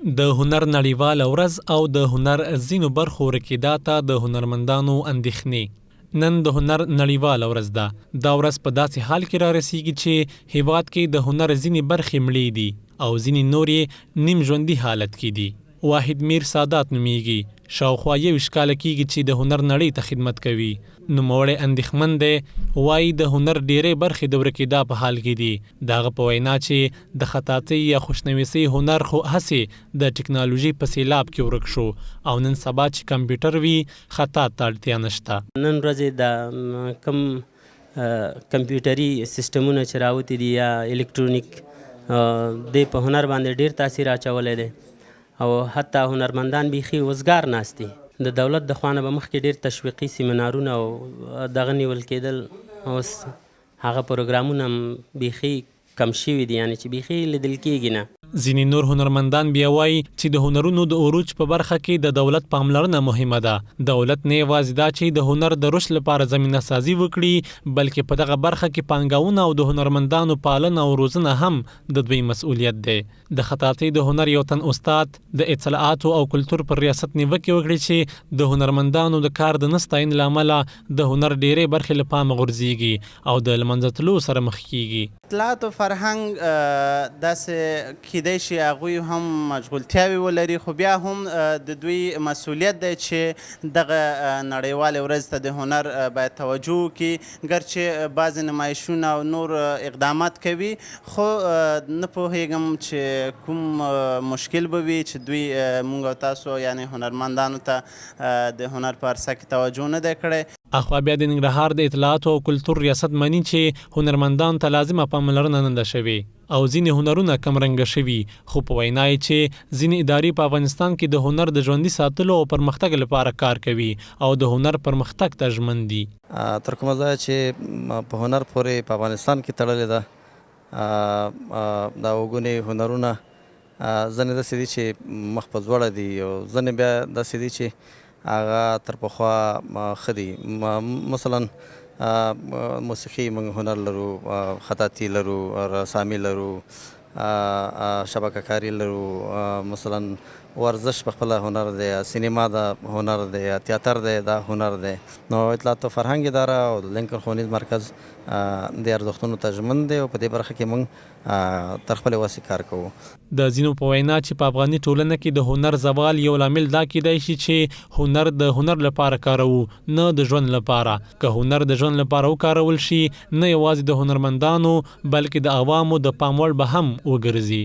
د هنر نړیواله ورځ او د هنر ځینو برخو ورکېدا ته د هنرمندانو اندېښنې. نن د هنر نړیواله ورځ ده. دا ورځ په داسې حال کې را رسیږي چې هیواد کې د هنر ځینې برخې مړې دي او ځینې نور یې نیم ژوندي حالت کې دي. واحد میر سادات نومیږي. شاوخوا 21 کاله کېږي چې د هنر نړۍ ته خدمت کوي. نوموړی اندېښمن دی. وایي د هنر ډېرې برخې د ورکېدا په حال کې دي. د هغه په وینا چې د خطاطۍ یا خوشنویسۍ هنر خو هسې د ټکنالوژي په سیلاب کې ورک شو او نن سبا چې کمپیوټر وي خطاط ته اړتیا نشته. نن ورځې د کم کمپیوټري سیسټمونه چې راوتي دي یا الکترونیک دی په هنر باندې ډېر تاثیر اچولی دی او حتی هنرمندان بیخي وزګار ناست دي. د دولت د خوا نه به مخکې ډېر تشویقي سیمینارونه او دغه نیول کېدل، اوس هغه پروګرامونه هم بیخي کم شوي دي، یعنې چې بیخي لیدل کېږي نه. ځینې نور هنرمندان بیا وایي چې د هنرونو د عروج په برخه کې د دولت پاملرنه مهمه ده. دولت نه یوازې دا چې د هنر د رشد لپاره زمینه سازي وکړي، بلکې په دغه برخه کې پانګونه او د هنرمندانو پالنه او روزنه هم د دوی مسؤلیت دی. د خطاطۍ د هنر یو تن استاد د اطلاعاتو او کلتور پر ریاست نیوکې وکړي چې د هنرمندانو د کار د نه ستاینې له امله د هنر ډېرې برخې له پامه غورځېږي او د له منځه تلو سره مخ کېږي. اطلاعات او فرهنګ داسې کیدای شي هغوی هم مشغولتیاوې ولري، خو بیا هم د دوی مسؤلیت دی چې دغه نړیوالې ورځ ته د هنر باید توجه وکړي. ګرچې بعضې نمایشونه او نور اقدامات کوي، خو نه پوهیږم چې کوم مشکل به وي چې دوی موږ او تاسو یعنی هنرمندانو ته د هنر په عرصه کې توجه نه دی کړی. اخوا بیا د ننګرهار د اطلاعاتو او کلتور ریاست مني چې هنرمندانو ته لازمه پاملرنه نه ده شوې او ځینې هنرونه کمرنګه شوي، خو په وینا یې چې ځینې ادارې په افغانستان کې د هنر د ژوندي ساتلو او پرمختګ لپاره کار کوي او د هنر پرمختګ ته ژمن دي. تر کومه ځایه چې په هنر پورې په افغانستان کې تړلې ده، دا وګونې هنرونه ځینې داسې دي چې مخ په ځوړه دي او ځینې بیا داسې دي چې هغه تر پخوا ښه دي. مثلا موسیقي موږ هنر لرو، خطاطي لرو، رسامي لرو، شبکه کاري لرو، مثلا ورزش په خپله هنر دی، سینما د هنر دی، تیاتر دی دا هنر دی. نو اطلاعات او فرهنګ اداره او د لینکن ښوونیز مرکز د ارزښتونو ته ژمن دی او په دې برخه کې موږ تر خپلې وسې کار کوو. د ځینو په وینا چې په افغاني ټولنه کې د هنر زوال یو لامل دا کیدای شي چې هنر د هنر لپاره کاروو نه د ژوند لپاره. که هنر د ژوند لپاره وکارول شي، نه یوازې د هنرمندانو بلکې د عوامو د پام وړ به هم وګرځي.